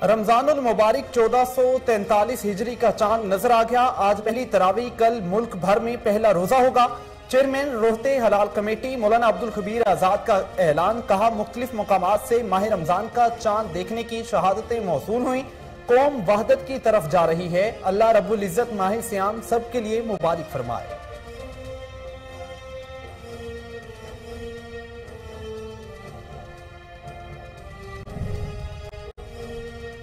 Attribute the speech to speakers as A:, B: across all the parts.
A: रमजानुल मुबारक 1443 हिजरी का चांद नजर आ गया। आज पहली तरावी, कल मुल्क भर में पहला रोजा होगा। चेयरमैन रोहते हलाल कमेटी मौलाना अब्दुल खबीर आजाद का ऐलान, कहा मुख्तलिफ मकामात से माह रमजान का चांद देखने की शहादतें मौसूल हुई। कौम वहदत की तरफ जा रही है। अल्लाह रब्बुल इज्जत माह सियाम सबके लिए मुबारक फरमाए।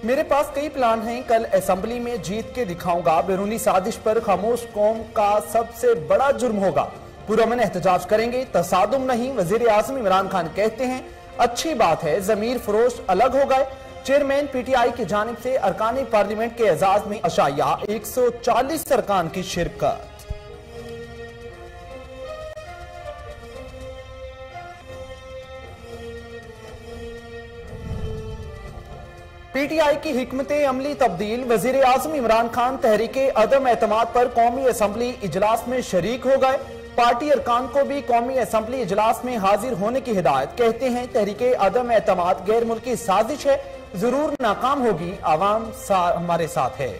A: मेरे पास कई प्लान हैं, कल असेंबली में जीत के दिखाऊंगा। बैरूनी साजिश पर खामोश कौम का सबसे बड़ा जुर्म होगा। पुरअमन एहतजाज करेंगे, तसादुम नहीं। वजीर आजम इमरान खान कहते हैं अच्छी बात है जमीर फरोश अलग हो गए। चेयरमैन पीटीआई की जानिब से अरकान पार्लियामेंट के एजाज में अशाया 140 अरकान की शिरकत। पीटीआई की हिकमते अमली तब्दील। वजीर आजम इमरान खान तहरीके अदम एतमाद पर कौमी असम्बली इजलास में शरीक हो गए। पार्टी अरकान को भी कौमी असम्बली इजलास में हाजिर होने की हिदायत। कहते हैं तहरीके अदम एतमाद गैर मुल्की साजिश है, जरूर नाकाम होगी। आवाम हमारे साथ है।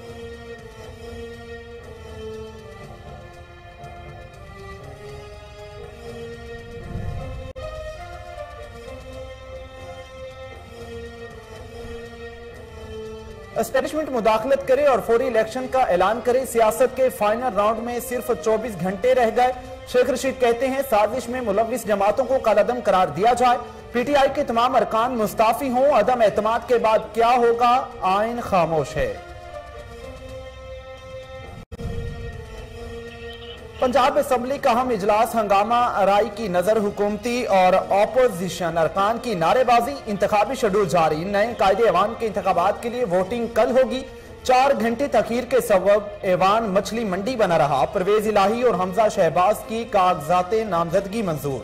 A: एस्टेब्लिशमेंट मुदाखलत करे और फौरी इलेक्शन का ऐलान करे। सियासत के फाइनल राउंड में सिर्फ 24 घंटे रह गए। शेख रशीद कहते हैं साजिश में मुलविस जमातों को कालादम करार दिया जाए। पीटीआई के तमाम अरकान मुस्ताफी हों। अदम एतमाद के बाद क्या होगा, आइन खामोश है। पंजाब असेंबली का अहम इजलास, हंगामा आराई की नजर, हुकूमती और ऑपोजिशन अरकान की नारेबाजी। इंतखाबी शेड्यूल जारी। नए कायदे ऐवान के इंतखाबात के लिए वोटिंग कल होगी। 4 घंटे तखीर के सबब ऐवान मछली मंडी बना रहा। परवेज इलाही और हमजा शहबाज की कागजात नामजदगी मंजूर।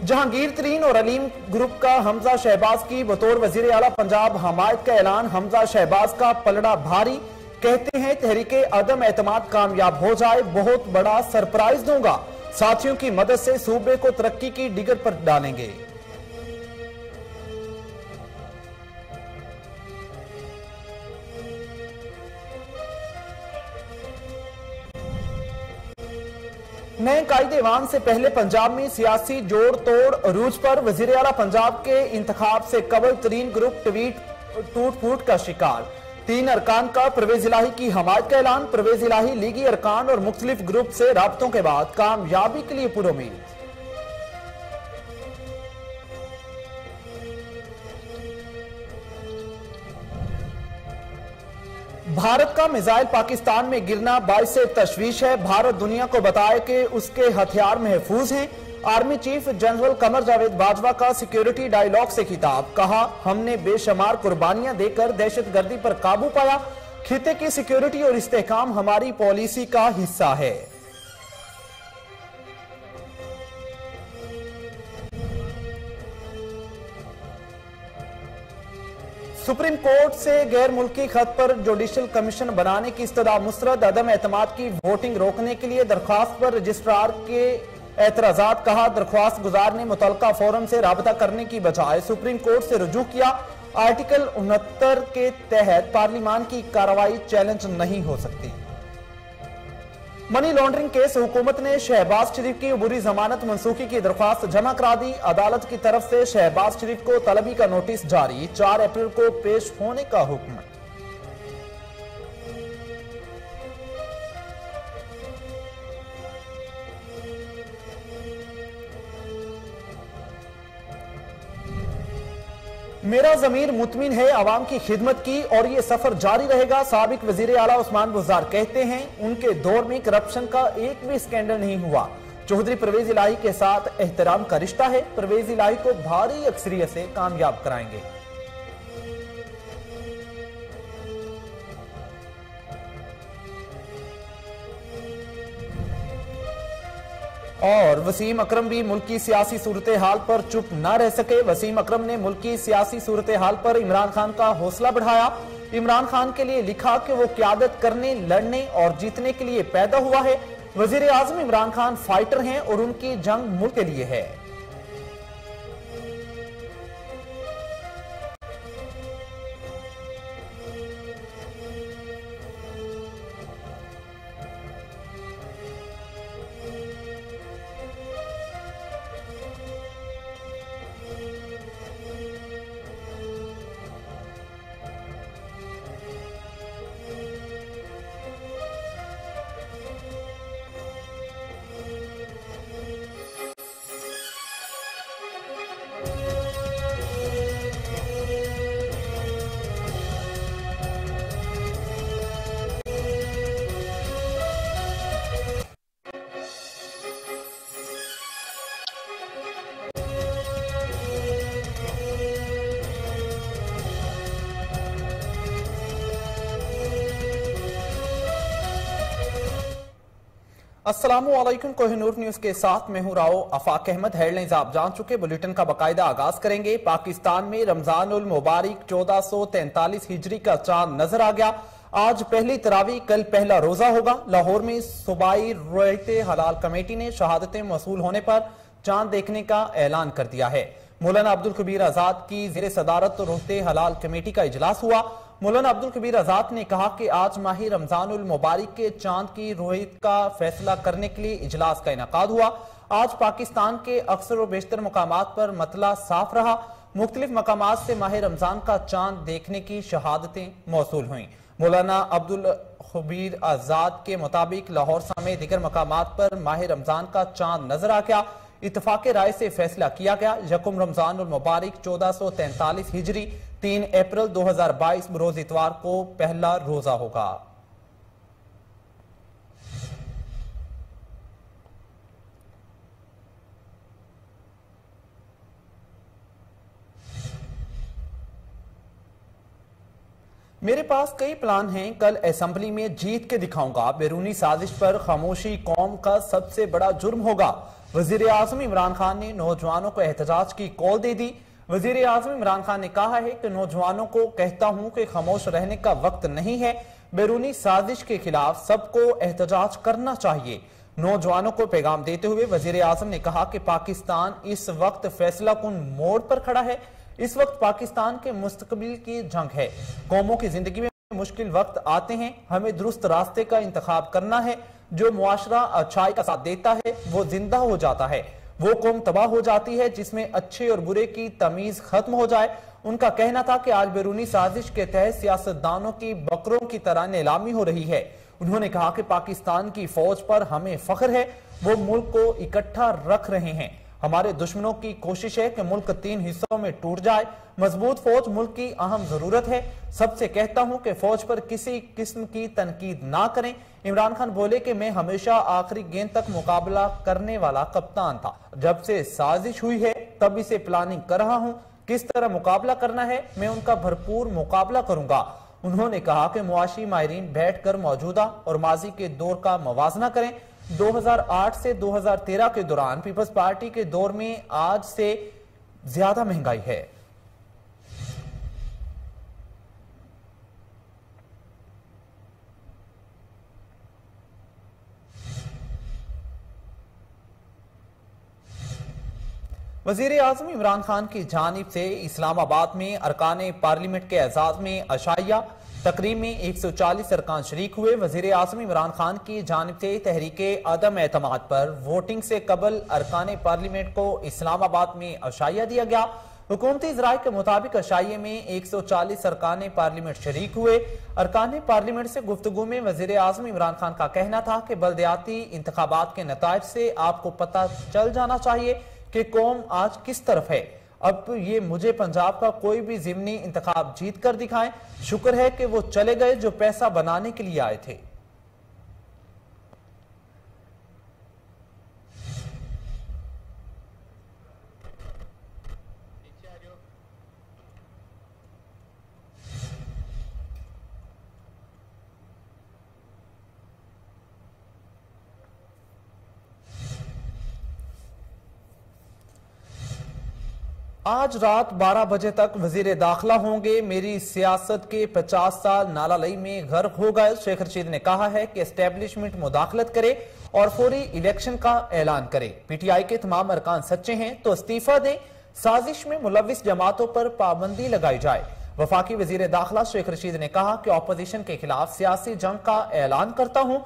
A: जहांगीर तरीन और अलीम ग्रुप का हमजा शहबाज की बतौर वजीर आला पंजाब हमायत का ऐलान। हमजा शहबाज का पलड़ा भारी। कहते हैं तहरीके अदम एतमाद कामयाब हो जाए बहुत बड़ा सरप्राइज दूंगा। साथियों की मदद से सूबे को तरक्की की डिगर पर डालेंगे। नए कायदे ऐवान से पहले पंजाब में सियासी जोड़ तोड़ अरूज पर। वजीर आला पंजाब के इंतखाब से कबल तरीन ग्रुप ट्वीट टूट फूट का शिकार। 3 अरकान का परवेज इलाही की हमायत का ऐलान। परवेज इलाही लीगी अरकान और मुख्तलिफ ग्रुप से राब्तों के बाद कामयाबी के लिए पुरुमीद। भारत का मिसाइल पाकिस्तान में गिरना बाइस तशवीश है। भारत दुनिया को बताए कि उसके हथियार महफूज हैं। Army chief general Qamar Javed Bajwa का सिक्योरिटी डायलॉग से खिताब। कहा हमने बेशुमार कुर्बानियां देकर दहशतगर्दी पर काबू पाया। खिते की सिक्योरिटी और इस्तेहकाम हमारी पॉलिसी का हिस्सा है। सुप्रीम कोर्ट से गैर मुल्की खत पर जुडिशल कमीशन बनाने की इस्तदा मुस्तरद। अदम एतमाद की वोटिंग रोकने के लिए दरख्वास्त पर रजिस्ट्रार के एतराजात। कहा दरख्वास्त गुजार ने मुतलका फोरम से राबता करने की बजाय सुप्रीम कोर्ट से रुजू किया। आर्टिकल 69 के तहत पार्लियामान की कार्रवाई चैलेंज नहीं हो सकती। मनी लॉन्ड्रिंग केस, हुकूमत ने शहबाज शरीफ की अबूरी जमानत मंसूखी की दरख्वास्त जमा करा दी। अदालत की तरफ से शहबाज शरीफ को तलबी का नोटिस जारी। 4 अप्रैल को पेश होने का हुक्म। मेरा जमीर मुतमिन है अवाम की खिदमत की और ये सफर जारी रहेगा। साबिक वजीर आला उस्मान बुज़दार कहते हैं उनके दौर में करप्शन का एक भी स्कैंडल नहीं हुआ। चौधरी परवेज इलाही के साथ एहतराम का रिश्ता है। परवेज इलाही को भारी अक्सरियत से कामयाब कराएंगे। और वसीम अकरम भी मुल्की सियासी सूरत हाल पर चुप न रह सके। वसीम अकरम ने मुल्की सियासी सूरत हाल पर इमरान खान का हौसला बढ़ाया। इमरान खान के लिए लिखा कि वो क़यादत करने, लड़ने और जीतने के लिए पैदा हुआ है। वजीर आजम इमरान खान फाइटर हैं और उनकी जंग मुल्क के लिए है। अस्सलामुअलैकुम, कोहिनूर न्यूज के साथ मैं हूं राव अफाक अहमद। हेडलाइंस आप जान चुके, बुलेटिन का बाकायदा आगाज करेंगे। पाकिस्तान में रमजान उल मुबारक 1443 हिजरी का चांद नजर आ गया। आज पहली तरावी, कल पहला रोजा होगा। लाहौर में सूबाई रोयते हलाल कमेटी ने शहादतें मौसूल होने पर चांद देखने का ऐलान कर दिया है। मौलाना अब्दुल कबीर आजाद की जेर सदारत रोयते हलाल कमेटी का इजलास हुआ। मौलाना अब्दुल कबीर आजाद ने कहा कि आज माही रमजान उल मुबारक के चांद की रोयत का फैसला करने के लिए इजलास का इनेकाद हुआ। आज पाकिस्तान के अक्सर और बेशतर मकामात पर मतला साफ रहा। मुख्तलिफ मकामात से माह रमजान का चांद देखने की शहादतें मौसूल हुई। मौलाना अब्दुल कबीर आजाद के मुताबिक लाहौर समेत दीगर मकामात पर माह रमजान का चांद नजर आ गया। इत्तफाक राय से फैसला किया गया, यकुम रमजान उल मुबारक 1443 हिजरी 3 अप्रैल 2022 रोज इतवार को पहला रोजा होगा। मेरे पास कई प्लान हैं, कल असेंबली में जीत के दिखाऊंगा। बैरूनी साजिश पर खामोशी कौम का सबसे बड़ा जुर्म होगा। वजीर आजम इमरान खान ने नौजवानों को एहतजाज की कॉल दे दी। वजीर आजम इमरान खान ने कहा है कि नौजवानों को कहता हूं कि खामोश रहने का वक्त नहीं है। बैरूनी साजिश के खिलाफ सबको एहतजाज करना चाहिए। नौजवानों को पैगाम देते हुए वजीर आजम ने कहा कि पाकिस्तान इस वक्त फैसला कुन मोड़ पर खड़ा है। इस वक्त पाकिस्तान के मुस्तकबिल की जंग है। कौमों की जिंदगी में मुश्किल वक्त आते हैं, हमें दुरुस्त रास्ते का इंतखाब करना है। जो मुआशरा अच्छाई का साथ देता है वो जिंदा हो जाता है। वो कौम तबाह हो जाती है जिसमें अच्छे और बुरे की तमीज खत्म हो जाए। उनका कहना था कि आज बैरूनी साजिश के तहत सियासतदानों की बकरों की तरह नीलामी हो रही है। उन्होंने कहा कि पाकिस्तान की फौज पर हमें फख्र है, वो मुल्क को इकट्ठा रख रहे हैं। हमारे दुश्मनों की कोशिश है कि मुल्क 3 हिस्सों में टूट जाए। मजबूत फौज मुल्क की अहम जरूरत है। सबसे कहता हूं कि फौज पर किसी किस्म की तनकीद ना करें। इमरान खान बोले कि मैं हमेशा आखिरी गेंद तक मुकाबला करने वाला कप्तान था। जब से साजिश हुई है तभी से प्लानिंग कर रहा हूं। किस तरह मुकाबला करना है, मैं उनका भरपूर मुकाबला करूंगा। उन्होंने कहा कि मुआशी माहिरीन बैठकर मौजूदा और माजी के दौर का मवाजना करें। 2008 से 2013 के दौरान पीपल्स पार्टी के दौर में आज से ज्यादा महंगाई है। वजीर आजम इमरान खान की जानिब से इस्लामाबाद में अरकान पार्लियामेंट के एजाज में अशाइया तकरीब में 140 अरकान शरीक हुए। वजीर आजम इमरान खान की जानिब से तहरीके अदम एतमाद पर वोटिंग से कबल अरकान पार्लियामेंट को इस्लामाबाद में अशाइया दिया गया। हुकूमती ज़राए के मुताबिक अशाइये में 140 अरकान पार्लियामेंट शरीक हुए। अरकान पार्लियामेंट से गुफ्तगू में वजीर आजम इमरान खान का कहना था कि बल्दियाती इंतखाबात के नताइज से आपको पता चल जाना चाहिए कि कौम आज किस तरफ है। अब ये मुझे पंजाब का कोई भी ज़िमनी इंतखाब जीत कर दिखाएं। शुक्र है कि वो चले गए जो पैसा बनाने के लिए आए थे। आज रात 12 बजे तक वजीर दाखिला होंगे। मेरी सियासत के 50 साल नाला लई में गर्क हो गए। शेख रशीद ने कहा है कि एस्टेब्लिशमेंट मुदाखलत करे और फौरी इलेक्शन का ऐलान करे। पीटीआई के तमाम अरकान सच्चे हैं तो इस्तीफा दें, साजिश में मुलविस जमातों पर पाबंदी लगाई जाए। वफाकी वजीर दाखिला शेख रशीद ने कहा कि ऑपोजिशन के खिलाफ सियासी जंग का ऐलान करता हूं।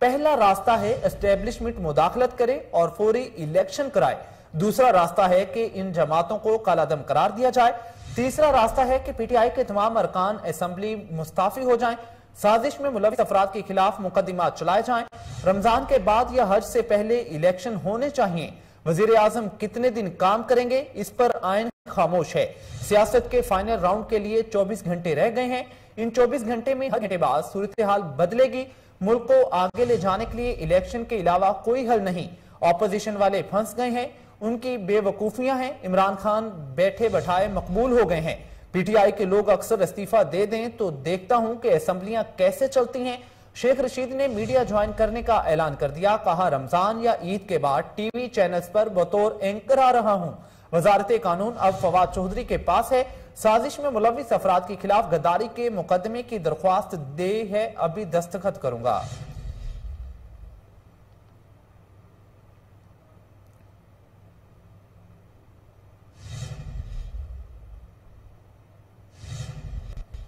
A: पहला रास्ता है एस्टेब्लिशमेंट मुदाखलत करे और फौरी इलेक्शन कराए। दूसरा रास्ता है कि इन जमातों को कालादम करार दिया जाए। तीसरा रास्ता है कि पीटीआई के तमाम अरकान असेंबली मुस्ताफी हो जाएं। साजिश में मुलविस अफराद के खिलाफ मुकदमा चलाए जाएं। रमजान के बाद या हज से पहले इलेक्शन होने चाहिए। वजीर आजम कितने दिन काम करेंगे, इस पर आइन खामोश है। सियासत के फाइनल राउंड के लिए 24 घंटे रह गए हैं। इन 24 घंटे में हर घंटे बाद सूरत हाल बदलेगी। मुल्क को आगे ले जाने के लिए इलेक्शन के अलावा कोई हल नहीं। ऑपोजिशन वाले फंस गए हैं, उनकी बेवकूफियां हैं। इमरान खान बैठे बैठाए मकबूल हो गए हैं। पीटीआई के लोग अक्सर इस्तीफा दे दें तो देखता हूं कि असेंबलियां कैसे चलती हैं। शेख रशीद ने मीडिया ज्वाइन करने का ऐलान कर दिया। कहा, रमजान या ईद के बाद टीवी चैनल्स पर बतौर एंकर आ रहा हूं। वजारत कानून अब फवाद चौधरी के पास है। साजिश में मुलविस अफराद के खिलाफ गद्दारी के मुकदमे की दरख्वास्त दे है, अभी दस्तखत करूंगा।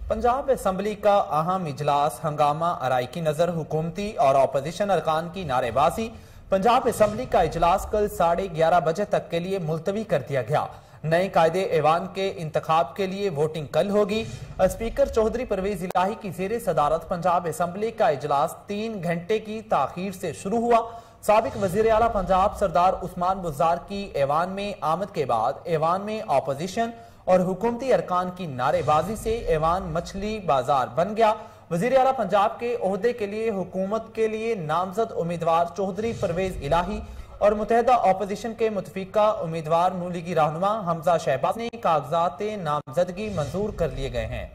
A: पंजाब असेंबली का अहम इजलास हंगामा आराई की नजर, हुकूमती और ऑपोजिशन अरकान की नारेबाजी। पंजाब असेंबली का इजलास कल 11:30 बजे तक के लिए मुलतवी कर दिया गया। नए कायदे ऐवान के इंतखाब के लिए वोटिंग कल होगी। स्पीकर चौधरी परवेज इलाही की जेर सदारत पंजाब असेंबली का इजलास 3 घंटे की ताखीर से शुरू हुआ। साबिक वजीर आला पंजाब सरदार उस्मान बुज़दार की ऐवान में आमद के बाद ऐवान में ऑपोजिशन और हुकूमती अरकान की नारेबाजी से ऐवान मछली बाजार बन गया। वजीर आला पंजाब के ओहदे के लिए हुकूमत के लिए नामजद उम्मीदवार चौधरी परवेज इलाही और मुतहदा ऑपोजिशन के मुतफिका उम्मीदवार नून लीगी रहनुमा हमजा शहबाज ने कागजात नामजदगी मंजूर कर लिए गए हैं।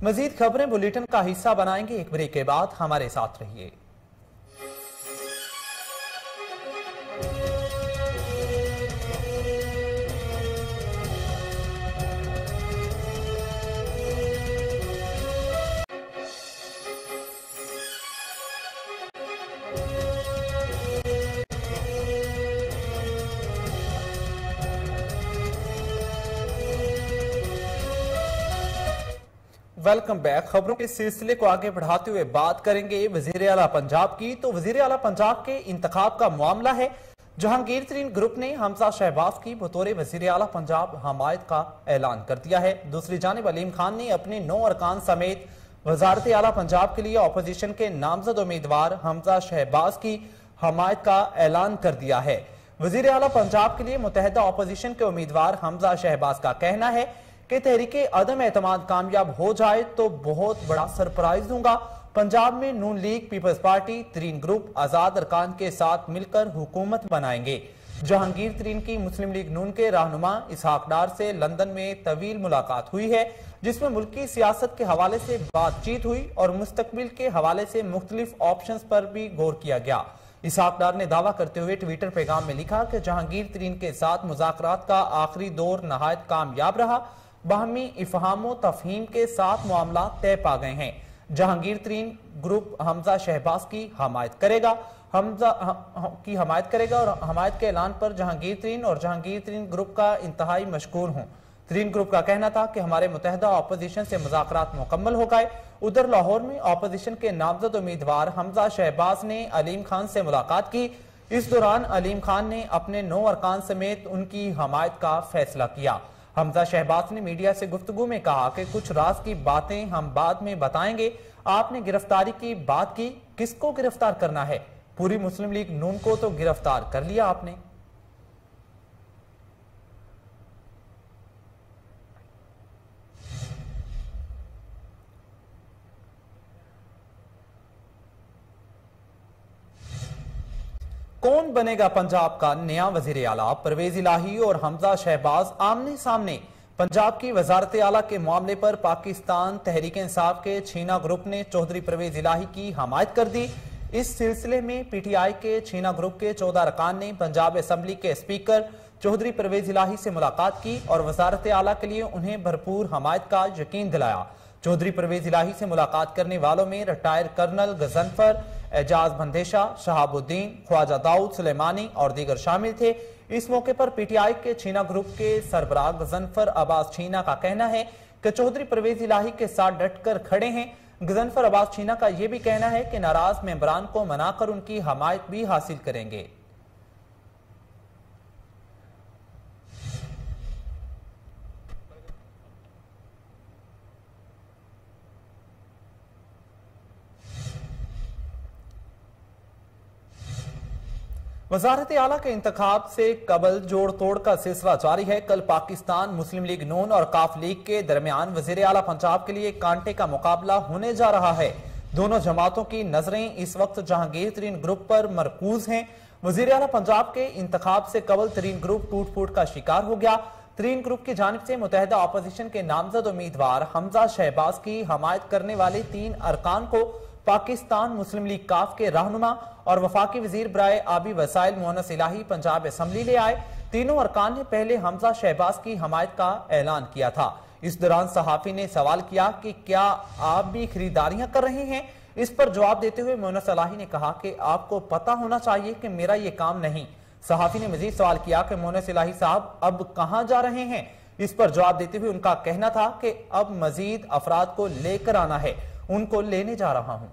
A: मजीद खबरें बुलेटिन का हिस्सा बनाएंगे। एक ब्रेक के बाद हमारे साथ रहिए। Welcome back. खबरों के सिलसिले को आगे बढ़ाते हुए बात करेंगे वजीर आला पंजाब की। तो वजीर आला पंजाब के इंतखाब का मामला है। जहांगीर तरीन ग्रुप ने हमजा शहबाज की बतौर वजीर आला पंजाब हमायत का ऐलान कर दिया है। दूसरी जानिब अलीम खान ने अपने 9 अरकान समेत वजारत आला पंजाब के लिए ऑपोजिशन के नामजद उम्मीदवार हमजा शहबाज की हमायत का ऐलान कर दिया है। वजीर आला पंजाब के लिए मुतहदा ऑपोजिशन के उम्मीदवार हमजा शहबाज का कहना है कि तहरीके अदम एतमाद कामयाब हो जाए तो बहुत बड़ा सरप्राइज दूंगा। पंजाब में नून लीग, पीपल्स पार्टी, तरीन ग्रुप, आजाद अरकान के साथ मिलकर हुकूमत बनाएंगे। जहांगीर तरीन की मुस्लिम लीग नून के रहनुमा इसहाक डार से लंदन में तवील मुलाकात हुई है, जिसमें मुल्की सियासत के हवाले से बातचीत हुई और मुस्तकबिल के हवाले से मुख्तलिफ ऑप्शंस पर भी गौर किया गया। इसहाक डार ने दावा करते हुए ट्विटर पैगाम में लिखा कि जहांगीर तरीन के साथ मुज़ाकरात का आखिरी दौर नहायत कामयाब रहा। बाहमी इफ़हाम तफहीम के साथ मामला तय पा गए हैं। जहांगीर तरीन ग्रुप हमजा शहबाज की हमायत करेगा और हमायत के ऐलान पर जहांगीर तरीन और जहांगीर तरीन ग्रुप का इंतहाई मशकूर हूँ। तरीन ग्रुप का कहना था कि हमारे मुतहदा ऑपोजिशन से मुज़ाकरात मुकम्मल हो गए। उधर लाहौर में ऑपोजिशन के नामजद उम्मीदवार हमजा शहबाज ने अलीम खान से मुलाकात की। इस दौरान अलीम खान ने अपने 9 अरकान समेत उनकी हमायत का फैसला किया। हमजा शहबाज ने मीडिया से गुफ्तगू में कहा कि कुछ राज की बातें हम बाद में बताएंगे। आपने गिरफ्तारी की बात की, किसको गिरफ्तार करना है? पूरी मुस्लिम लीग नून को तो गिरफ्तार कर लिया आपने। कौन बनेगा पंजाब का नया वजीर आला? परवेज इलाही और हमजा शहबाज आमने सामने। पंजाब की वजारत आला के मामले पर पाकिस्तान तहरीक इंसाफ के छीना ग्रुप ने चौधरी परवेज इलाही की हमायत कर दी। इस सिलसिले में पीटीआई के छीना ग्रुप के 14 अरकान ने पंजाब असेंबली के स्पीकर चौधरी परवेज इलाही से मुलाकात की और वजारत आला के लिए उन्हें भरपूर हमायत का यकीन दिलाया। चौधरी परवेज इलाही से मुलाकात करने वालों में रिटायर कर्नल गजनफर, एजाज बंदेशा, शहाबुद्दीन, ख्वाजा दाऊद सुलेमानी और दीगर शामिल थे। इस मौके पर पीटीआई के छीना ग्रुप के सरबराह गजनफर अब्बास छीना का कहना है कि चौधरी परवेज इलाही के साथ डटकर खड़े हैं। गजनफर अब्बास छीना का यह भी कहना है कि नाराज मेंबरान को मनाकर उनकी हमायत भी हासिल करेंगे। वजारत आला के इंतखाब से कबल जोड़ तोड़ का सिलसिला जारी है। कल पाकिस्तान मुस्लिम लीग नून और काफ लीग के दरमियान वजीर आला पंजाब के लिए कांटे का मुकाबला होने जा रहा है। दोनों जमातों की नजरें इस वक्त जहांगीर तरीन ग्रुप पर मरकूज हैं। वजीर आला पंजाब के इंतखाब से कबल तरीन ग्रुप टूट फूट का शिकार हो गया। तरीन ग्रुप की जानिब से मुतहदा अपोजिशन के नामजद उम्मीदवार हमजा शहबाज की हमायत करने वाले 3 अरकान को पाकिस्तान मुस्लिम लीग काफ के रहनुमा और वफाकी वजीर बराए आबी वसाइल मोहनस इलाही पंजाब असम्बली ले आए। तीनों अरकान ने पहले हमजा शहबाज की हमायत का ऐलान किया था। इस दौरान सहाफी ने सवाल किया कि क्या आप भी खरीदारियां कर रहे हैं। इस पर जवाब देते हुए मोहनस इलाही ने कहा कि आपको पता होना चाहिए कि मेरा ये काम नहीं। सहाफी ने मजीद सवाल किया कि मोहनस इलाही साहब अब कहां जा रहे हैं। इस पर जवाब देते हुए उनका कहना था कि अब मजीद अफराद को लेकर आना है, उनको लेने जा रहा हूं।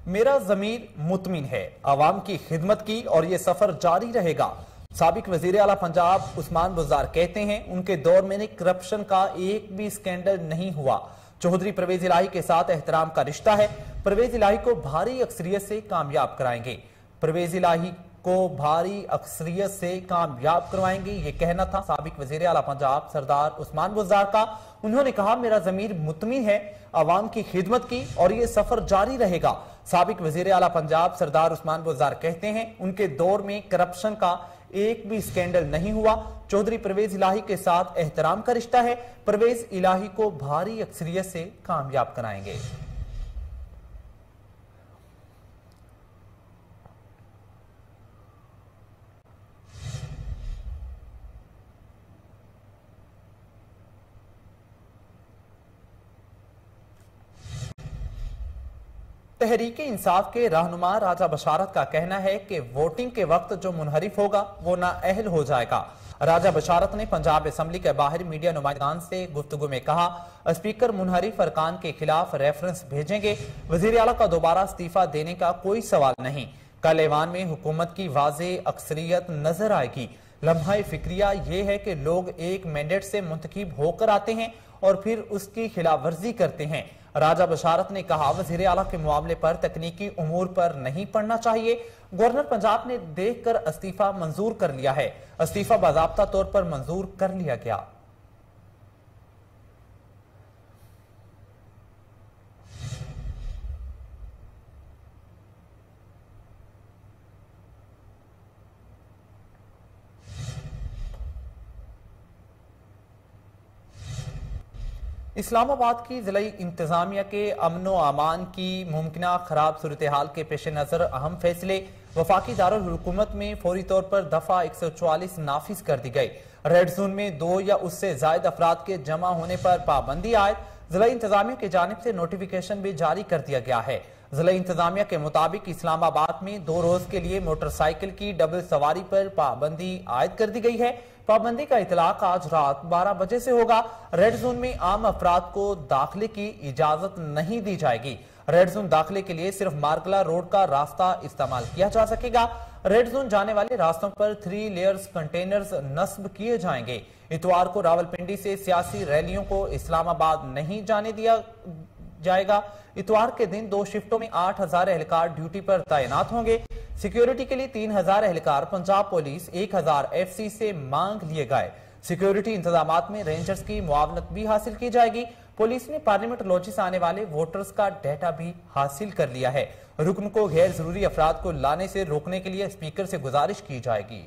A: मेरा ज़मीर मुतमिन है आवाम की खिदमत की और ये सफर जारी रहेगा। साबिक वजीर आला पंजाब उस्मान बुज़दार कहते हैं उनके दौर में करप्शन का एक भी स्कैंडल नहीं हुआ। चौधरी परवेज इलाही के साथ एहतराम का रिश्ता है। परवेज इलाही को भारी अक्सरियत से कामयाब कराएंगे। परवेज इलाही को भारी अक्सरियत से कामयाब करवाएंगे, ये कहना था साबिक वजीर आला पंजाब सरदार उस्मान बुज़दार का। उन्होंने कहा मेरा ज़मीर मुतमिन है अवाम की खिदमत की और ये सफर जारी रहेगा। साबिक वजीर आला पंजाब सरदार उस्मान बुज़दार कहते हैं उनके दौर में करप्शन का एक भी स्कैंडल नहीं हुआ। चौधरी परवेज इलाही के साथ एहतराम का रिश्ता है। परवेज इलाही को भारी अक्सरियत से कामयाब कराएंगे। तहरीक इंसाफ के रहनुमा राजा बशारत का कहना है कि वोटिंग के वक्त जो मुनहरिफ होगा वो नाअहल हो जाएगा। राजा बशारत ने पंजाब असम्बली के बाहर मीडिया नुमाइंदान से गुफ्तगू में कहा स्पीकर मुनहरिफ अरकान के खिलाफ रेफरेंस भेजेंगे। वजीर आला का दोबारा इस्तीफा देने का कोई सवाल नहीं। कल ऐवान में हुकूमत की वाज़े अक्सरियत नजर आएगी। लम्हा फिक्रिया ये है कि लोग एक मैंडेट से मुंतखब होकर आते हैं और फिर उसकी खिलाफ वर्जी करते हैं। राजा बशारत ने कहा वजीर आला के मामले पर तकनीकी उमूर पर नहीं पड़ना चाहिए। गवर्नर पंजाब ने देखकर इस्तीफा मंजूर कर लिया है। इस्तीफा बाज़ाब्ता तौर पर मंजूर कर लिया गया। इस्लामाबाद की जिला इंतजामिया के अमनो अमान की मुमकिना खराब सूरत हाल के पेश नजर अहम फैसले। वफाकी दारुल हुकूमत में फौरी तौर पर दफा 144 नाफिज कर दी गई। रेड जोन में 2 या उससे जायद अफराद के जमा होने पर पाबंदी आयद। जिला इंतजामिया की जानिब से नोटिफिकेशन भी जारी कर दिया गया है। जिला इंतजामिया के मुताबिक इस्लामाबाद में 2 रोज के लिए मोटरसाइकिल की डबल सवारी पर पाबंदी आयद कर दी गई है। पाबंदी का इतलाक आज रात 12 बजे से होगा। रेड जोन में आम अफराद को दाखिले की इजाजत नहीं दी जाएगी। रेड जोन दाखिले के लिए सिर्फ मार्गला रोड का रास्ता इस्तेमाल किया जा सकेगा। रेड जोन जाने वाले रास्तों पर 3 लेयर्स कंटेनर्स नस्ब किए जाएंगे। इतवार को रावलपिंडी से सियासी रैलियों को इस्लामाबाद नहीं जाने दिया जाएगा। इतवार के दिन 2 शिफ्टों में 8000 एहलकार ड्यूटी पर तैनात होंगे। सिक्योरिटी के लिए 3000 एहलकार पंजाब पुलिस 1000 FC से मांग लिए गए। सिक्योरिटी इंतजामात में रेंजर्स की मुआवनत भी हासिल की जाएगी। पुलिस ने पार्लियामेंट लॉजी से आने वाले वोटर्स का डाटा भी हासिल कर लिया है। रुकन को गैर जरूरी अफराद को लाने से रोकने के लिए स्पीकर से गुजारिश की जाएगी।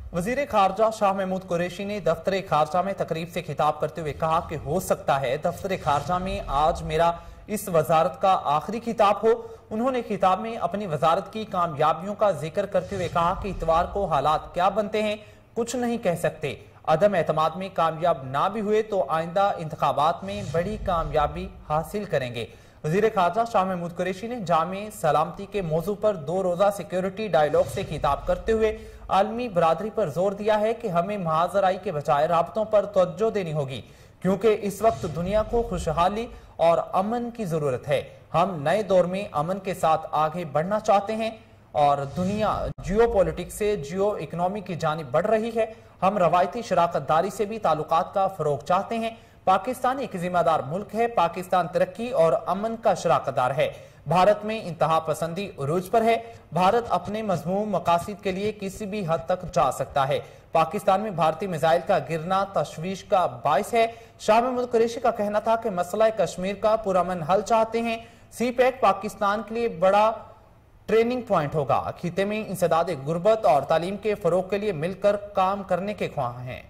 A: वजीर खारजा शाह महमूद कुरैशी ने दफ्तर खारजा में तकरीब से खिताब करते हुए कहा कि हो सकता है दफ्तर खारजा में आज मेरा इस वजारत का आखिरी खिताब हो। उन्होंने खिताब में अपनी वजारत की कामयाबियों का जिक्र करते हुए कहा कि इतवार को हालात क्या बनते हैं कुछ नहीं कह सकते। अदम एतमाद में कामयाब ना भी हुए तो आइंदा इंतखाबात में बड़ी कामयाबी हासिल करेंगे। वजीर खारजा शाह महमूद कुरैशी ने जामे सलामती के मौजू पर 2 रोजा सिक्योरिटी डायलॉग से खिताब करते हुए आलमी बरादरी पर जोर दिया है कि हमें महाजराई के बजाय राबतों पर तवज्जो देनी होगी, क्योंकि इस वक्त दुनिया को खुशहाली और अमन की जरूरत है। हम नए दौर में अमन के साथ आगे बढ़ना चाहते हैं और दुनिया जियो पॉलिटिक्स से जियो इकोनॉमी की जानिब बढ़ रही है। हम रवायती शराकतदारी से भी ताल्लुकात का फरोग चाहते हैं। पाकिस्तान एक जिम्मेदार मुल्क है। पाकिस्तान तरक्की और अमन का शराकतदार है। भारत में इंतहा पसंदी उरूज पर है। भारत अपने मजमूम मकासद के लिए किसी भी हद तक जा सकता है। पाकिस्तान में भारतीय मिसाइल का गिरना तशवीश का बाइस है। शाह महमूद कुरैशी का कहना था कि मसला कश्मीर का पुरअमन हल चाहते हैं। सीपैक पाकिस्तान के लिए बड़ा ट्रेनिंग पॉइंट होगा। खिते में इंसदाद गुर्बत और तालीम के फरोग के लिए मिलकर काम करने के ख्वाह हैं।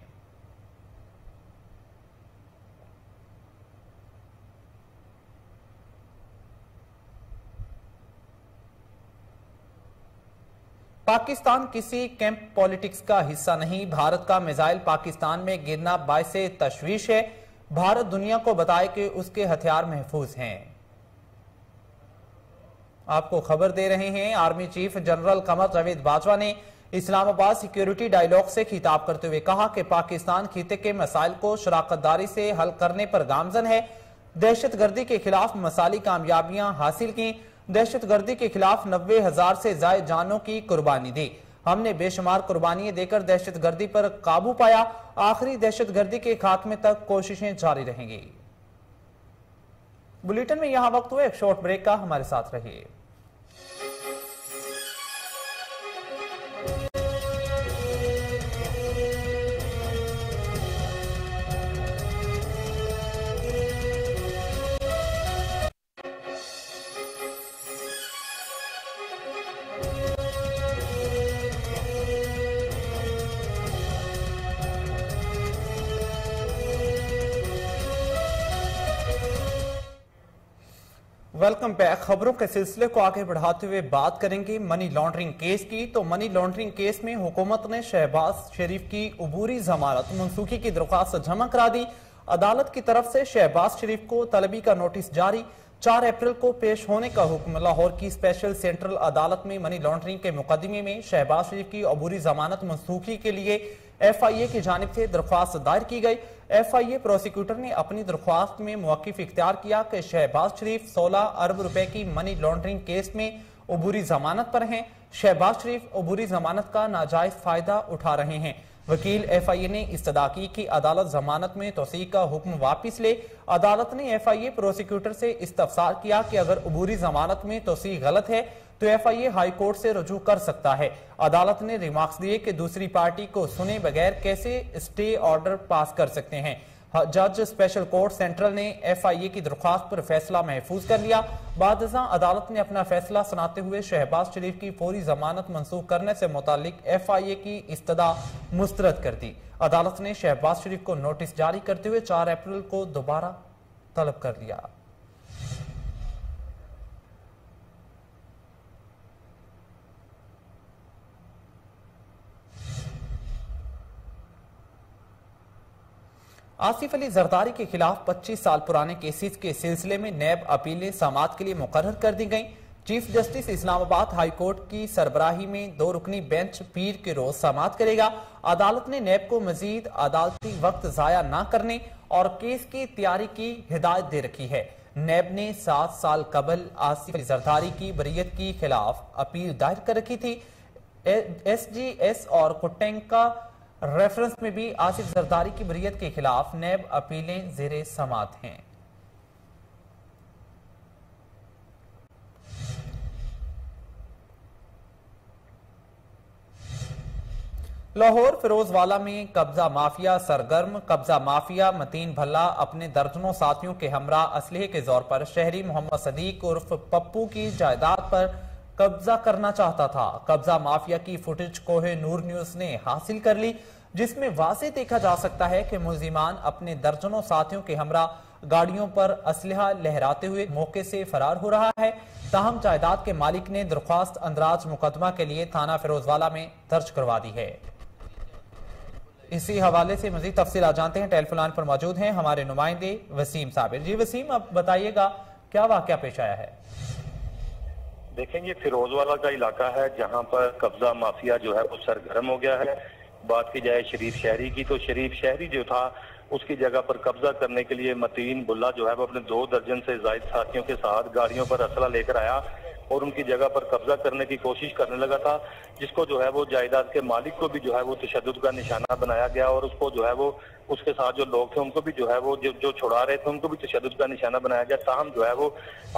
A: पाकिस्तान किसी कैंप पॉलिटिक्स का हिस्सा नहीं। भारत का मिसाइल पाकिस्तान में गिरना बाइसे तशवीश है। भारत दुनिया को बताए कि उसके हथियार महफूज हैं। आपको खबर दे रहे हैं, army chief general Qamar Javed Bajwa ने इस्लामाबाद सिक्योरिटी डायलॉग से खिताब करते हुए कहा कि पाकिस्तान खिते के मसाइल को शराकतदारी से हल करने पर गामजन है। दहशतगर्दी के खिलाफ मसाली कामयाबियां हासिल की। दहशतगर्दी के खिलाफ 90,000 से ज्यादा जानों की कुर्बानी दी। हमने बेशुमार कुर्बानियां देकर दहशतगर्दी पर काबू पाया। आखिरी दहशतगर्दी के खात्मे तक कोशिशें जारी रहेंगी। बुलेटिन में यहां वक्त हुआ एक शॉर्ट ब्रेक का, हमारे साथ रहिए। Welcome back. खबरों के सिलसिले को आगे बढ़ाते हुए बात करेंगे मनी लॉन्ड्रिंग केस की। तो मनी लॉन्ड्रिंग केस में हुकूमत ने शहबाज शरीफ की अबूरी जमानत मनसूखी की दरख्वास्त जमा करा दी। अदालत की तरफ से शहबाज शरीफ को तलबी का नोटिस जारी। 4 अप्रैल को पेश होने का हुक्म। लाहौर की स्पेशल सेंट्रल अदालत में मनी लॉन्ड्रिंग के मुकदमे में शहबाज शरीफ की अबूरी जमानत मनसूखी के लिए FIA की जानिब से दरख्वास्त दायर की गई। FIA प्रोसिक्यूटर ने अपनी दरख्वास्त में मौक़िफ़ इख्तियार किया कि शहबाज शरीफ 16 अरब रुपए की मनी लॉन्ड्रिंग केस में अबूरी जमानत पर हैं। शहबाज शरीफ अबूरी जमानत का नाजायज फायदा उठा रहे हैं। वकील FIA ने इस्तदा की कि अदालत जमानत में तोसी का हुक्म वापिस ले। अदालत ने FIA प्रोसिक्यूटर से इस्तफसार किया कि अगर अबूरी जमानत में तोसी गलत है तो FIA हाई कोर्ट से रुजू कर सकता है। अदालत ने रिमार्क्स दिए कि दूसरी पार्टी को सुने बगैर कैसे स्टे ऑर्डर पास कर सकते हैं। जज स्पेशल कोर्ट सेंट्रल ने FIA की दरख्वास्त पर फैसला महफूज कर लिया। बादशाह अदालत ने अपना फैसला सुनाते हुए शहबाज शरीफ की फौरी जमानत मंसूख करने से मुतालिक FIA की इस्तदा मुस्तरद कर दी। अदालत ने शहबाज शरीफ को नोटिस जारी करते हुए 4 अप्रैल को दोबारा तलब कर लिया। आसिफ अली जरदारी के खिलाफ 25 साल पुराने केसेस के सिलसिले में नैब अपीलें समाअत के लिए मुकर्रर कर दी गईं। Chief justice Islamabad high court की सरबराही में 2 रुकनी बेंच पीर के रोज समाअत करेगा। अदालत ने नैब को मजीद अदालती वक्त जाया न करने और केस की तैयारी की हिदायत दे रखी है। नैब ने 7 साल कबल आसिफ अली जरदारी की बरीयत के खिलाफ अपील दायर कर रखी थी। SGS और कुटेंग का रेफरेंस में भी आसिफ जरदारी की बरीयत के खिलाफ नैब अपीलें ज़ेरे समाअत हैं। लाहौर फिरोजवाला में कब्जा माफिया सरगर्म। कब्जा माफिया मतीन भल्ला अपने दर्जनों साथियों के हमरा असलहे के जोर पर शहरी मोहम्मद सदीक उर्फ पप्पू की जायदाद पर कब्जा करना चाहता था। कब्जा माफिया की फुटेज कोहिनूर न्यूज ने हासिल कर ली, जिसमें वाज़ेह देखा जा सकता है कि मुलजिमान अपने दर्जनों साथियों के हमरा गाड़ियों पर असलहा लहराते हुए मौके से फरार हो रहा है। ताहम जायदाद के मालिक ने दरख्वास्त अंदराज मुकदमा के लिए थाना फिरोजवाला में दर्ज करवा दी है। इसी हवाले से मजीद तफसील जानते हैं। टेलीफोन लाइन पर मौजूद हैं हमारे नुमाइंदे वसीम साबिर। जी वसीम, अब बताइएगा क्या वाकया पेश आया है?
B: देखें, ये फिरोजवाला का इलाका है जहां पर कब्जा माफिया जो है वो सरगर्म हो गया है। बात की जाए शरीफ शहरी की, तो शरीफ शहरी जो था उसकी जगह पर कब्जा करने के लिए मतीन बुल्ला जो है वो अपने 2 दर्जन से जायद साथियों के साथ गाड़ियों पर असला लेकर आया और उनकी जगह पर कब्जा करने की कोशिश करने लगा था, जिसको जो है वो जायदाद के मालिक को भी जो है वो तशद्दुद का निशाना बनाया गया और उसको जो है वो उसके साथ जो लोग थे उनको भी जो है वो जो छुड़ा रहे थे उनको भी तशद्दुद का निशाना बनाया गया। ताहम जो है वो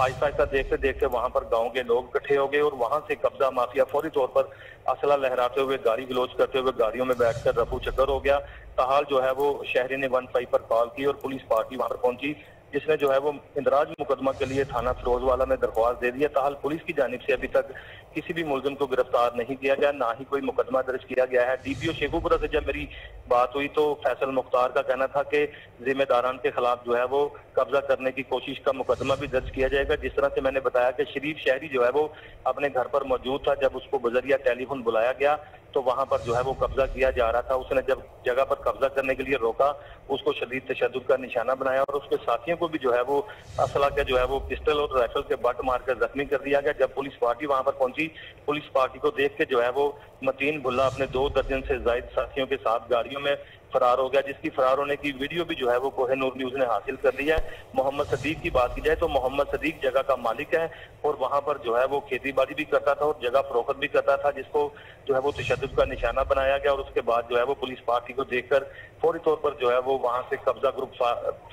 B: आहिस्ता आहिस्ता देखते देखते वहां पर गाँव के लोग इकट्ठे हो गए और वहां से कब्जा माफिया फौरी तौर पर असला लहराते हुए गाड़ी गलोच करते हुए गाड़ियों में बैठकर रफू चक्कर हो गया। ताहाल जो है वो शहरी ने 15 पर कॉल की और पुलिस पार्टी वहां पर पहुंची, जिसने जो है वो इंदराज मुकदमा के लिए थाना फिरोजवाला में दरख्वास्त दे दिया। ताहाल पुलिस की जानिब से अभी तक किसी भी मुलजिम को गिरफ्तार नहीं किया गया, ना ही कोई मुकदमा दर्ज किया गया है। डीपीओ शेखुपुरा से जब मेरी बात हुई तो फैसल मुख्तार का कहना था कि जिम्मेदारान के खिलाफ जो है वो कब्जा करने की कोशिश का मुकदमा भी दर्ज किया जाएगा। जिस तरह से मैंने बताया कि शरीफ शहरी जो है वो अपने घर पर मौजूद था, जब उसको बजरिया टेलीफोन बुलाया गया तो वहां पर जो है वो कब्जा किया जा रहा था। उसने जब जगह पर कब्जा करने के लिए रोका, उसको शदीद तशद्दुद का निशाना बनाया और उसके साथियों को भी जो है वो असला के जो है वो पिस्टल और राइफल के बट मारकर जख्मी कर दिया गया। जब पुलिस पार्टी वहां पर पहुंची, पुलिस पार्टी को देख के जो है वो मतीन भुल्ला अपने 2 दर्जन से जायद साथियों के साथ गाड़ियों में फरार हो गया, जिसकी फरार होने की वीडियो भी जो है वो कोहिनूर न्यूज ने हासिल कर ली है। मोहम्मद सदीक की बात की जाए तो मोहम्मद सदीक जगह का मालिक है और वहां पर जो है वो खेती बाड़ी भी करता था और जगह फरोख्त भी करता था, जिसको जो है वो तशद्दुद का निशाना बनाया गया और उसके बाद जो है वो पुलिस पार्टी को देखकर फौरी तौर पर जो है वो वहां से कब्जा ग्रुप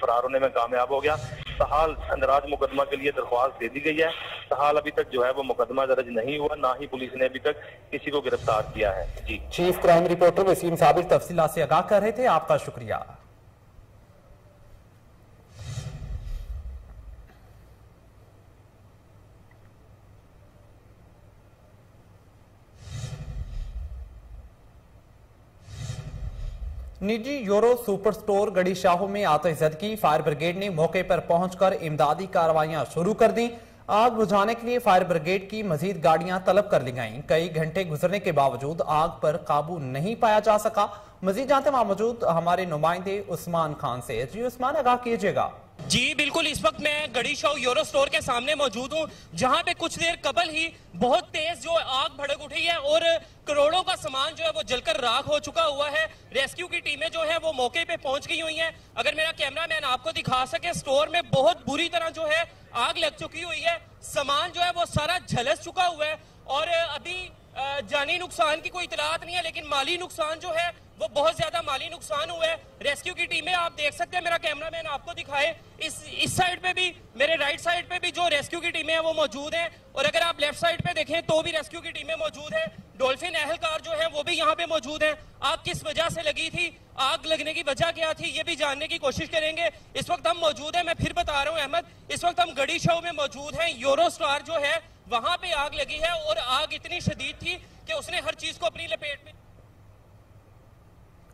B: फरार होने में कामयाब हो गया। ताहाल अंदराज मुकदमा के लिए दरख्वास्त दे दी गई है। ताहाल अभी तक जो है वो मुकदमा दर्ज नहीं हुआ, ना ही पुलिस ने अभी तक किसी को गिरफ्तार किया है। जी,
A: chief crime reporter Wasim Sabir तफसीलात से आगाह कर रहे थे, आपका शुक्रिया। निजी यूरो सुपर स्टोर गड़ी शाहू में आतिशज़दगी, फायर ब्रिगेड ने मौके पर पहुंचकर इमदादी कार्रवाइयां शुरू कर दी। आग बुझाने के लिए फायर ब्रिगेड की मजीद गाड़ियां तलब कर ली गईं। कई घंटे गुजरने के बावजूद आग पर काबू नहीं पाया जा सका। मजीद जानते हैं मौजूद हमारे नुमाइंदे उस्मान खान से। जी उस्मान, आगाह कीजिएगा।
C: जी बिल्कुल, इस वक्त मैं गड़ी शाहू यूरो स्टोर के सामने मौजूद हूं, जहां पे कुछ देर कबल ही बहुत तेज जो आग भड़क उठी है और करोड़ों का सामान जो है वो जलकर राख हो चुका हुआ है। रेस्क्यू की टीमें जो है वो मौके पे पहुंच गई हुई हैं। अगर मेरा कैमरामैन आपको दिखा सके, स्टोर में बहुत बुरी तरह जो है आग लग चुकी हुई है। सामान जो है वो सारा झलस चुका हुआ है और अभी जानी नुकसान की कोई इतलात नहीं है, लेकिन माली नुकसान जो है वो बहुत ज्यादा माली नुकसान हुआ है। रेस्क्यू की टीमें आप देख सकते हैं, मेरा कैमरामैन आपको दिखाए, इस साइड पे भी, मेरे राइट साइड पे भी जो रेस्क्यू की टीमें हैं वो मौजूद हैं और अगर आप लेफ्ट साइड पे देखें तो भी रेस्क्यू की टीमें मौजूद हैं। डॉल्फिन एहलकार जो है वो भी यहाँ पे मौजूद हैं। आग किस वजह से लगी थी, आग लगने की वजह क्या थी, ये भी जानने की कोशिश करेंगे। इस वक्त हम मौजूद हैं, मैं फिर बता रहा हूँ अहमद, इस वक्त हम गड़ी शाहू में मौजूद हैं। यूरो स्टार जो है वहां पे आग लगी है और आग इतनी शदीद थी कि उसने हर चीज को अपनी लपेट में।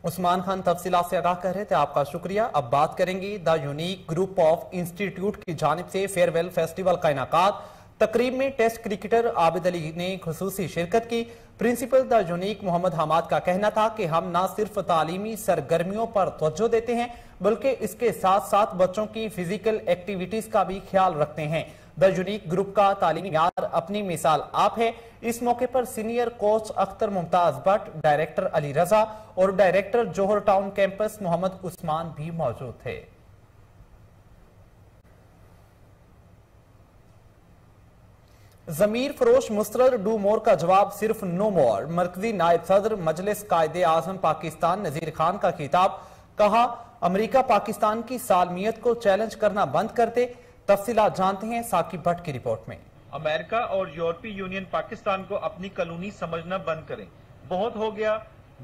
A: उस्मान खान तफसीलात से आगाह कर रहे थे, आपका शुक्रिया। अब बात करेंगे the unique group of institute की जानिब से फेयरवेल फेस्टिवल का इनाकात। तकरीब में टेस्ट क्रिकेटर आबिद अली ने खुसूसी शिरकत की। प्रिंसिपल द यूनिक मोहम्मद हमाद का कहना था कि हम न सिर्फ तालीमी सरगर्मियों पर तवज्जो देते हैं बल्कि इसके साथ साथ बच्चों की फिजिकल एक्टिविटीज का भी ख्याल रखते हैं। द यूनिक ग्रुप का तालीमी यार अपनी मिसाल आप है। इस मौके पर senior coach Akhtar Mumtaz Bhatt, director Ali Raza और director Johar Town campus Muhammad Usman भी मौजूद थे। जमीर फरोश मुस्तरद डू मोर का जवाब सिर्फ नो मोर। मरकजी नायब सदर मजलिस कायदे आजम पाकिस्तान नजीर खान का खिताब, कहा अमेरिका पाकिस्तान की सालमियत को चैलेंज करना बंद कर दे। तफसीलात जानते हैं साकिब भट्ट की रिपोर्ट में।
D: अमेरिका और यूरोपीय यूनियन पाकिस्तान को अपनी कॉलोनी समझना बंद करें। बहुत हो गया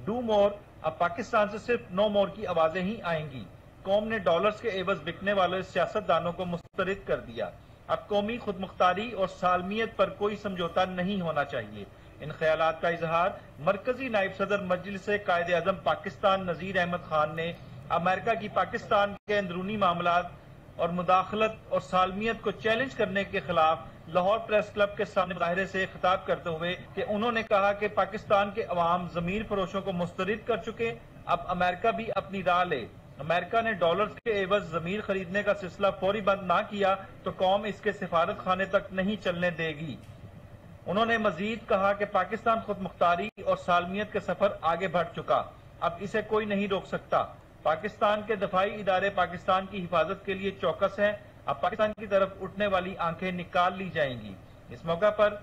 D: डू मोर, अब पाकिस्तान से सिर्फ नो मोर की आवाजें ही आएंगी। कौम ने डॉलर्स के एवज बिकने वाले सियासतदानों को मुस्तरद कर दिया। अब कौमी खुदमुख्तारी और सालमियत पर कोई समझौता नहीं होना चाहिए। इन ख्यालात का इजहार मरकजी नायब सदर मजलिस कायद आजम पाकिस्तान नजीर अहमद खान ने अमेरिका की पाकिस्तान के अंदरूनी मामलात और मुदाखलत और सालमियत को चैलेंज करने के खिलाफ लाहौर प्रेस क्लब के सामने मुजाहिरे से खिताब करते हुए कि उन्होंने कहा कि पाकिस्तान के अवाम जमीर फरोशों को मुस्तरद कर चुके, अब अमेरिका भी अपनी राह ले। अमेरिका ने डॉलर्स के एवज जमीर खरीदने का सिलसिला फौरी बंद ना किया तो कौम इसके सिफारत खाने तक नहीं चलने देगी। उन्होंने मजीद कहा कि पाकिस्तान खुद मुख्तारी और सालमियत के सफर आगे बढ़ चुका, अब इसे कोई नहीं रोक सकता। पाकिस्तान के दफाई इदारे पाकिस्तान की हिफाजत के लिए चौकस हैं, अब पाकिस्तान की तरफ उठने वाली आंखें निकाल ली जाएंगी। इस मौका पर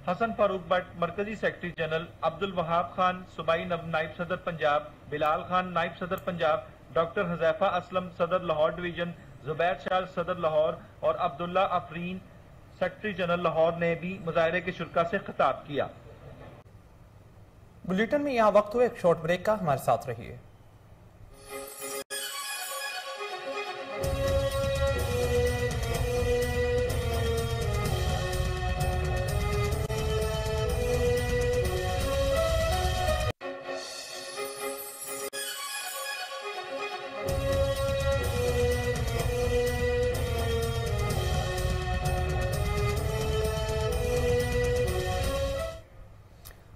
D: हसन फारूक भट्ट मरकजी सेक्रेटरी जनरल, अब्दुल वहाब खान सूबाई नायब सदर पंजाब, बिलाल खान नायब सदर पंजाब, डॉक्टर हुजैफा असलम सदर लाहौर डिवीजन, जुबैर शाह सदर लाहौर और अब्दुल्ला अफरीन सेक्रेटरी जनरल लाहौर ने भी मुजाहिरे के शुरका से खिताब किया।
A: बुलेटिन में यहाँ वक्त हुआ एक शॉर्ट ब्रेक का, हमारे साथ रहिए।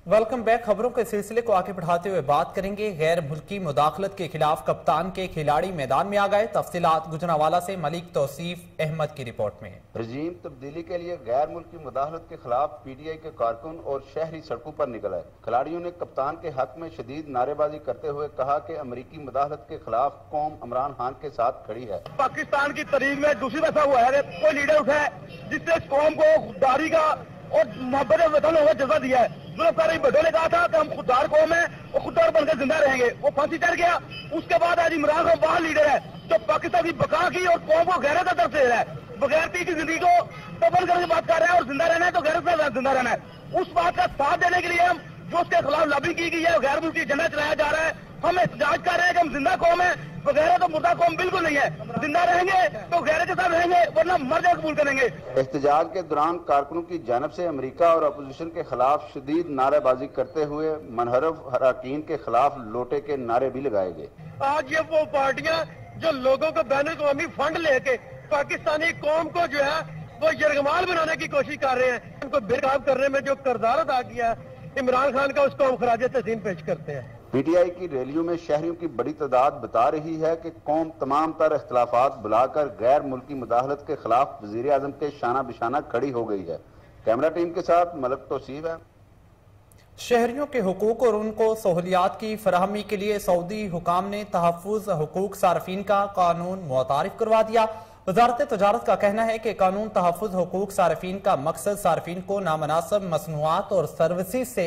A: Welcome back. खबरों के सिलसिले को आगे बढ़ाते हुए बात करेंगे गैर मुल्की मुदाखलत के खिलाफ कप्तान के खिलाड़ी मैदान में आ गए। तफसीलात गुजरावाला से मलिक तौसीफ अहमद की रिपोर्ट में।
E: रजीम तब्दीली के लिए गैर मुल्की मुदाखलत के खिलाफ PTI के कारकुन और शहरी सड़कों पर निकल आए। खिलाड़ियों ने कप्तान के हक में शदीद नारेबाजी करते हुए कहा कि अमरीकी मुदाखलत के खिलाफ कौम इमरान खान के साथ खड़ी है।
F: पाकिस्तान की तारीख में दूसरी दफा हुआ है कोई लीडर उठा है जिसने कौम को खुददारी का और मोहब्बत वतन होगा जज्बा दिया है। जुल्फ़िकार भुट्टो ने कहा था कि हम खुददार कौम है और खुददार बनकर जिंदा रहेंगे, वो फांसी चढ़ गया। उसके बाद आज इमरान खान वहाँ लीडर है जो पाकिस्तान की बका की और कौम को गैरत तरफ से रहा है। बगैरती की जिंदगी को दफन करने की बात कर रहा है और जिंदा रहना है तो गैरत से जिंदा रहना है। उस बात का साथ देने के लिए हम जो उसके खिलाफ लॉबी की गई है, गैर मुल्की एजेंडा चलाया जा रहा है। हम एहतजाज कर रहे हैं कि हम जिंदा कौम है, बगैर तो मुर्दा कौम बिल्कुल नहीं है। जिंदा रहेंगे तो गैरत के साथ रहेंगे वरना मर जाए कबूल करेंगे।
E: एहतजाज के दौरान कारकुनों की जानब से अमेरिका और अपोजिशन के खिलाफ शदीद नारेबाजी करते हुए मनहरफ हराकीन के खिलाफ लोटे के नारे भी लगाए गए।
F: आज ये वो पार्टियां जो लोगों को बैन अवी फंड लेके पाकिस्तानी कौम को जो है वो यरगमाल बनाने की कोशिश कर रहे हैं। उनको बेनकाब करने में जो किरदार अदा किया इमरान खान का, उसको हम खराज तहसीन पेश करते हैं।
E: PTI की रैलियों में शहरियों की बड़ी तादाद बता रही है कि कौम तमाम तर इख्तलाफात बुलाकर गैर मुल्की मुदाखलत के खिलाफ वजीर आजम के शाना बिशाना खड़ी हो गई है। कैमरा टीम के साथ मलिक तौसीफ है।
A: शहरियों के हुकूक और उनको सहूलियात की फराहमी के लिए सऊदी हुकाम ने तहफ़्फ़ुज़ हुकूक सारफीन का कानून मुतारिफ करवा दिया। वजारत तजारत का कहना है कि कानून तहफ़्फ़ुज़ हुकूक सारफीन का मकसद सारफीन को नामनासिब मसनूआत और सर्विसेज से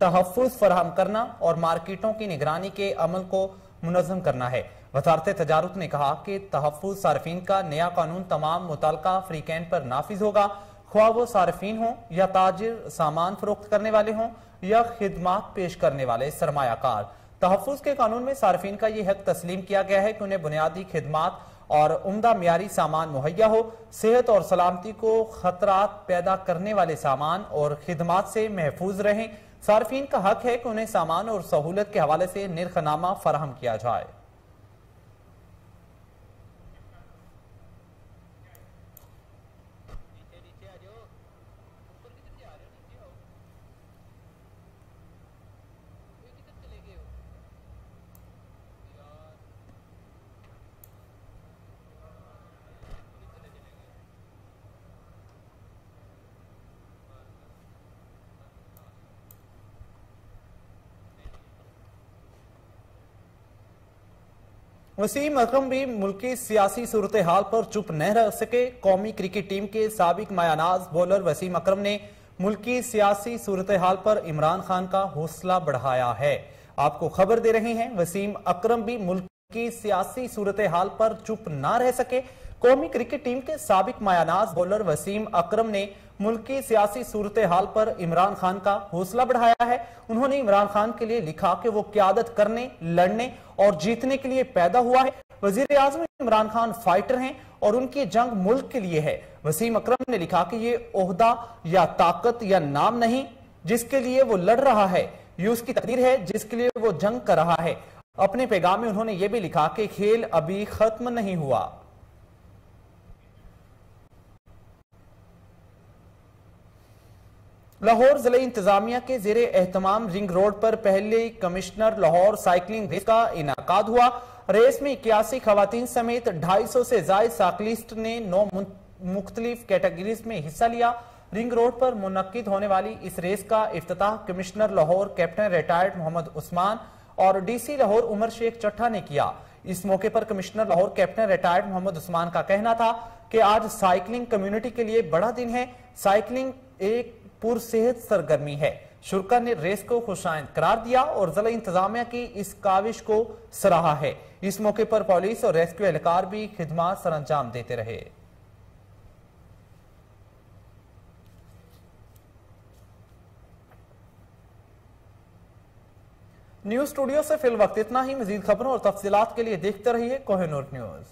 A: तहफ़्फ़ुज़ फराहम करना और मार्केटों की निगरानी के अमल को मुनज़्ज़म करना है। वजारत तजारत ने कहा कि तहफ़्फ़ुज़ सारफीन का नया कानून तमाम मुतल्लका फ्रीकैन पर नाफिज होगा, ख्वाह वो सारफीन हों या ताजिर, सामान फरोख्त करने वाले हों या खिदमात पेश करने वाले सरमायाकार। तहफ़्फ़ुज़ के कानून में सारफीन का यह हक तस्लीम किया गया है कि उन्हें बुनियादी खिदमात और उम्दा मियारी सामान मुहैया हो, सेहत और सलामती को खतरात पैदा करने वाले सामान और खिदमात से महफूज रहें। सार्फिन का हक है कि उन्हें सामान और सहूलत के हवाले से निर्खनामा फराहम किया जाए। वसीम अकरम भी मुल्की सियासी सूरत हाल पर चुप न रह सके। कौमी क्रिकेट टीम के साबिक मायानाज बॉलर वसीम अकरम ने मुल्की सियासी सूरत हाल पर इमरान खान का हौसला बढ़ाया है। आपको खबर दे रहे हैं, वसीम अकरम भी मुल्की सियासी सूरत हाल पर चुप न रह सके। कौमी क्रिकेट टीम के साबिक मायानाज बॉलर वसीम अकरम ने मुल्की सियासी सूरत हाल पर इमरान खान का हौसला बढ़ाया है। उन्होंने इमरान खान के लिए लिखा कि वो क़यादत करने, लड़ने और जीतने के लिए पैदा हुआ है। वजीर आजम इमरान खान फाइटर हैं और उनकी जंग मुल्क के लिए है। वसीम अकरम ने लिखा कि ये ओहदा या ताकत या नाम नहीं जिसके लिए वो लड़ रहा है, ये उसकी तकदीर है जिसके लिए वो जंग कर रहा है। अपने पैगाम में उन्होंने ये भी लिखा कि खेल अभी खत्म नहीं हुआ। लाहौर जिले इंतजामिया के जेरे एहतमाम रिंग रोड पर पहले कमिश्नर लाहौर साइकिलिंग रेस का इनाकाद हुआ। रेस में 81 खवातीन समेत 250 से ज्यादा साइकिलिस्ट ने 9 मुख्तलिफ कैटेगरीज में हिस्सा लिया। रिंग रोड पर मुनक्किद होने वाली इस रेस का इफ्तिताह commissioner Lahore captain retired Muhammad Usman और डीसी लाहौर उमर शेख चट्ठा ने किया। इस मौके पर commissioner Lahore captain retired Muhammad Usman का कहना था कि आज साइकिलिंग कम्युनिटी के लिए बड़ा दिन है। साइकिलिंग एक पुरसेहत सरगर्मी है। शुरा ने रेस को खुशाइंद करार दिया और जिला इंतजामिया की इस काविश को सराहा है। इस मौके पर पुलिस और रेस्क्यू एहलकार भी खिदमत सरअंजाम देते रहे। न्यूज स्टूडियो से फिल वक्त इतना ही। मजीद खबरों और तफसीलात के लिए देखते रहिए कोहिनूर न्यूज।